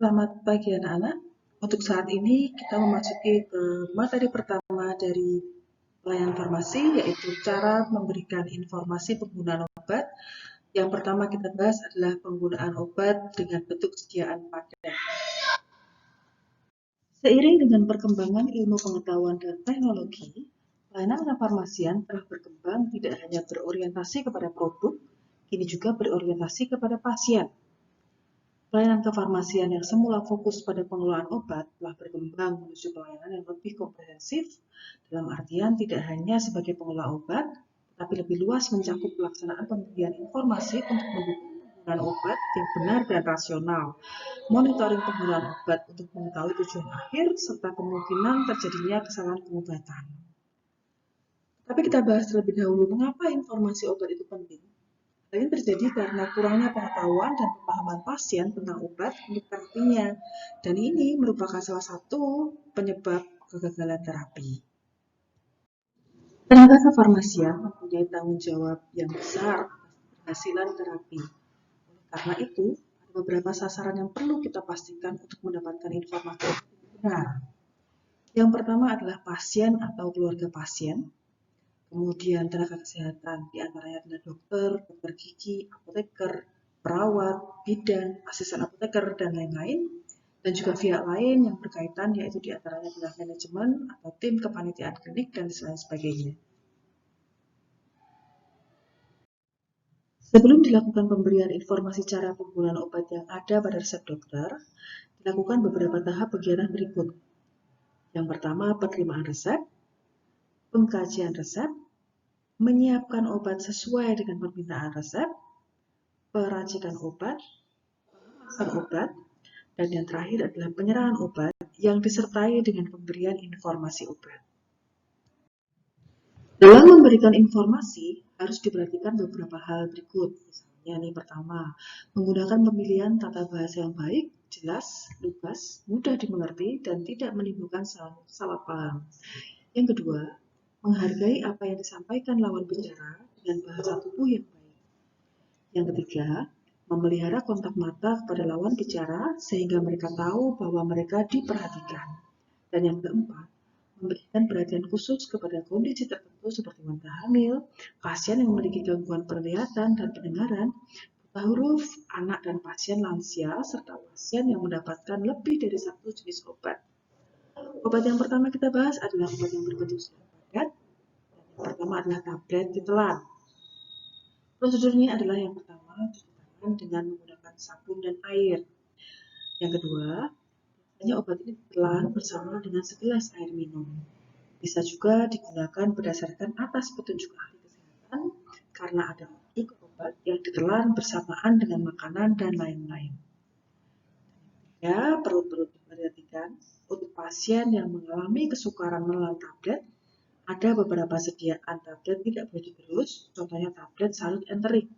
Selamat pagi anak-anak. Untuk saat ini kita memasuki ke materi pertama dari pelayanan farmasi, yaitu cara memberikan informasi penggunaan obat. Yang pertama kita bahas adalah penggunaan obat dengan bentuk sediaan padat. Seiring dengan perkembangan ilmu pengetahuan dan teknologi, pelayanan kefarmasian telah berkembang tidak hanya berorientasi kepada produk, kini juga berorientasi kepada pasien. Pelayanan kefarmasian yang semula fokus pada pengelolaan obat telah berkembang menuju pelayanan yang lebih komprehensif, dalam artian tidak hanya sebagai pengelola obat, tetapi lebih luas mencakup pelaksanaan pemberian informasi untuk mendukung penggunaan obat yang benar dan rasional, monitoring penggunaan obat untuk mengetahui tujuan akhir, serta kemungkinan terjadinya kesalahan pengobatan. Tapi kita bahas terlebih dahulu, mengapa informasi obat itu penting? Hal ini terjadi karena kurangnya pengetahuan dan pemahaman pasien tentang obat untuk terapinya, dan ini merupakan salah satu penyebab kegagalan terapi. Tenaga kefarmasian mempunyai tanggung jawab yang besar atas keberhasilan terapi. Karena itu, ada beberapa sasaran yang perlu kita pastikan untuk mendapatkan informasi yang benar. Yang pertama adalah pasien atau keluarga pasien. Kemudian tenaga kesehatan, diantaranya adalah dokter, dokter gigi, apoteker, perawat, bidan, asisten apoteker, dan lain-lain. Dan juga pihak lain yang berkaitan, yaitu diantaranya adalah manajemen atau tim kepanitiaan klinik, dan lain sebagainya. Sebelum dilakukan pemberian informasi cara penggunaan obat yang ada pada resep dokter, dilakukan beberapa tahap kegiatan berikut. Yang pertama, penerimaan resep, pengkajian resep, menyiapkan obat sesuai dengan permintaan resep, peracikan obat, pengemasan obat, dan yang terakhir adalah penyerahan obat yang disertai dengan pemberian informasi obat. Dalam memberikan informasi, harus diperhatikan beberapa hal berikut. Misalnya nih, pertama, menggunakan pemilihan tata bahasa yang baik, jelas, lugas, mudah dimengerti, dan tidak menimbulkan salah paham. Yang kedua, menghargai apa yang disampaikan lawan bicara dengan bahasa tubuh yang baik. Yang ketiga, memelihara kontak mata kepada lawan bicara sehingga mereka tahu bahwa mereka diperhatikan. Dan yang keempat, memberikan perhatian khusus kepada kondisi tertentu seperti wanita hamil, pasien yang memiliki gangguan penglihatan dan pendengaran, buta huruf, anak dan pasien lansia, serta pasien yang mendapatkan lebih dari satu jenis obat. Obat yang pertama kita bahas adalah obat yang berbentuk sediaan padat. Yang pertama adalah tablet ditelan. Prosedurnya adalah yang pertama, cuci tangan dengan menggunakan sabun dan air. Yang kedua, biasanya obat ini ditelan bersama dengan segelas air minum. Bisa juga digunakan berdasarkan atas petunjuk ahli kesehatan karena ada juga obat yang ditelan bersamaan dengan makanan dan lain-lain. Ya, perlu diperhatikan untuk pasien yang mengalami kesukaran menelan tablet, ada beberapa sediaan tablet tidak boleh digerus, contohnya tablet salut enterik.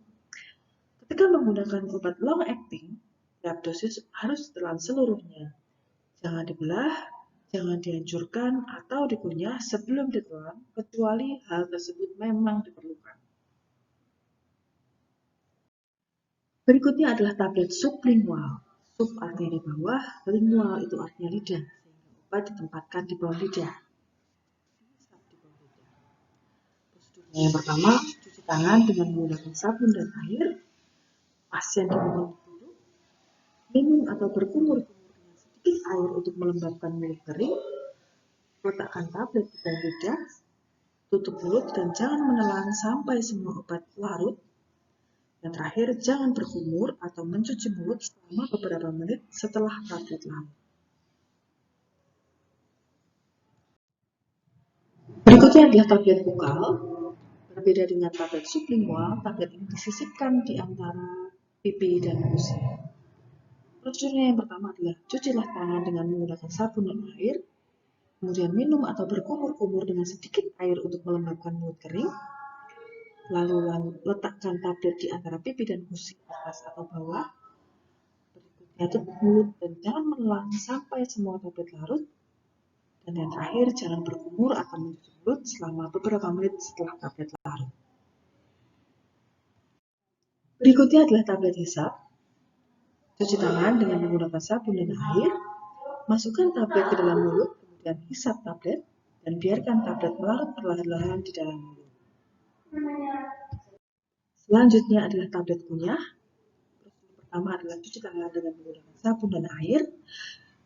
Ketika menggunakan obat long acting, tiap dosis harus ditelan seluruhnya. Jangan dibelah, jangan dihancurkan atau dikunyah sebelum ditelan, kecuali hal tersebut memang diperlukan. Berikutnya adalah tablet sublingual. Sub artinya di bawah, lingual itu artinya lidah, sehingga obat ditempatkan di bawah lidah. Prosedurnya yang pertama, cuci tangan dengan menggunakan sabun dan air. Pasien dimohon duduk, minum atau berkumur-kumur dengan sedikit air untuk melembabkan mulut kering. Letakkan tablet di dalam lidah, tutup mulut dan jangan menelan sampai semua obat larut. Dan terakhir, jangan berkumur atau mencuci mulut selama beberapa menit setelah tablet larut. Berikutnya adalah tablet bukal. Berbeda dengan tablet sublingual, tablet ini disisipkan di antara pipi dan gusi. Prosedurnya yang pertama adalah cucilah tangan dengan menggunakan sabun dan air, kemudian minum atau berkumur-kumur dengan sedikit air untuk melembabkan mulut kering, lalu letakkan tablet di antara pipi dan gusi atas atau bawah. Berikutnya tutup mulut dan jangan menelan sampai semua tablet larut. Dan yang terakhir, jangan berkumur atau mencuci mulut selama beberapa menit setelah tablet larut. Berikutnya adalah tablet hisap. Cuci tangan dengan menggunakan sabun dan air. Masukkan tablet ke dalam mulut, kemudian hisap tablet, dan biarkan tablet melarut perlahan-lahan di dalam mulut. Selanjutnya adalah tablet kunyah. Prosedur pertama adalah cuci tangan dengan menggunakan sabun dan air.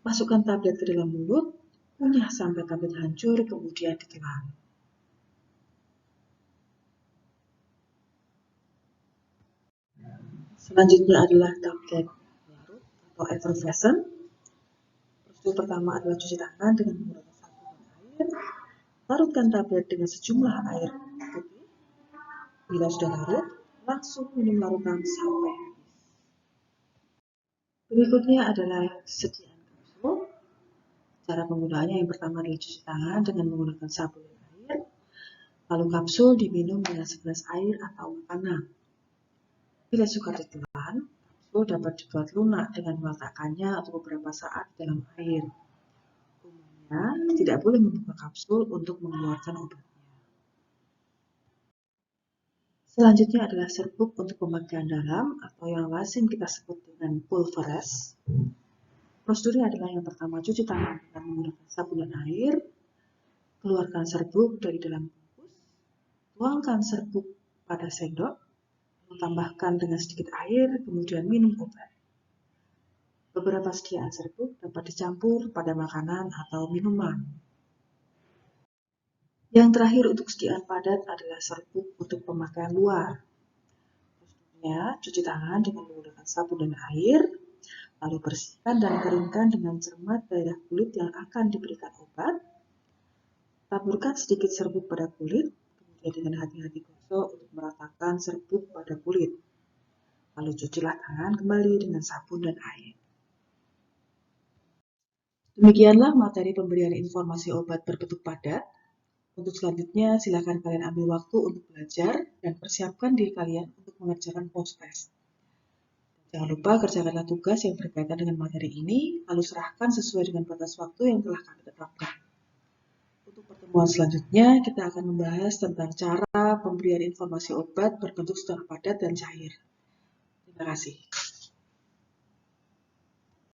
Masukkan tablet ke dalam mulut, kunyah sampai tablet hancur, kemudian ditelan. Selanjutnya adalah tablet larut atau effervescent. Prosedur pertama adalah cuci tangan dengan menggunakan sabun dan air. Larutkan tablet dengan sejumlah air putih. Bila sudah larut, langsung minum larutan sampai habis. Berikutnya adalah sediaan kapsul. Cara penggunaannya yang pertama adalah cuci tangan dengan menggunakan sabun dan air. Lalu kapsul diminum dengan segelas air atau makanan. Bila sukar ditelan, kapsul dapat dibuat lunak dengan meletakkannya untuk beberapa saat dalam air. Umumnya, tidak boleh membuka kapsul untuk mengeluarkan obatnya. Selanjutnya adalah serbuk untuk pemakaian dalam atau yang lazim kita sebut dengan pulveres. Prosedurnya adalah yang pertama, cuci tangan dengan menggunakan sabun dan air. Keluarkan serbuk dari dalam bungkus. Tuangkan serbuk pada sendok. Tambahkan dengan sedikit air, kemudian minum obat. Beberapa sediaan serbuk dapat dicampur pada makanan atau minuman. Yang terakhir untuk sediaan padat adalah serbuk untuk pemakaian luar. Prosedurnya, cuci tangan dengan menggunakan sabun dan air, lalu bersihkan dan keringkan dengan cermat daerah kulit yang akan diberikan obat. Taburkan sedikit serbuk pada kulit, kemudian dengan hati-hati gosok untuk meratakan serbuk pada kulit. Lalu cucilah tangan kembali dengan sabun dan air. Demikianlah materi pemberian informasi obat berbentuk padat. Untuk selanjutnya, silakan kalian ambil waktu untuk belajar dan persiapkan diri kalian untuk mengerjakan post-test. Jangan lupa kerjakanlah tugas yang berkaitan dengan materi ini, lalu serahkan sesuai dengan batas waktu yang telah kami tetapkan. Untuk pertemuan selanjutnya, kita akan membahas tentang cara pemberian informasi obat berbentuk secara padat dan cair. Terima kasih.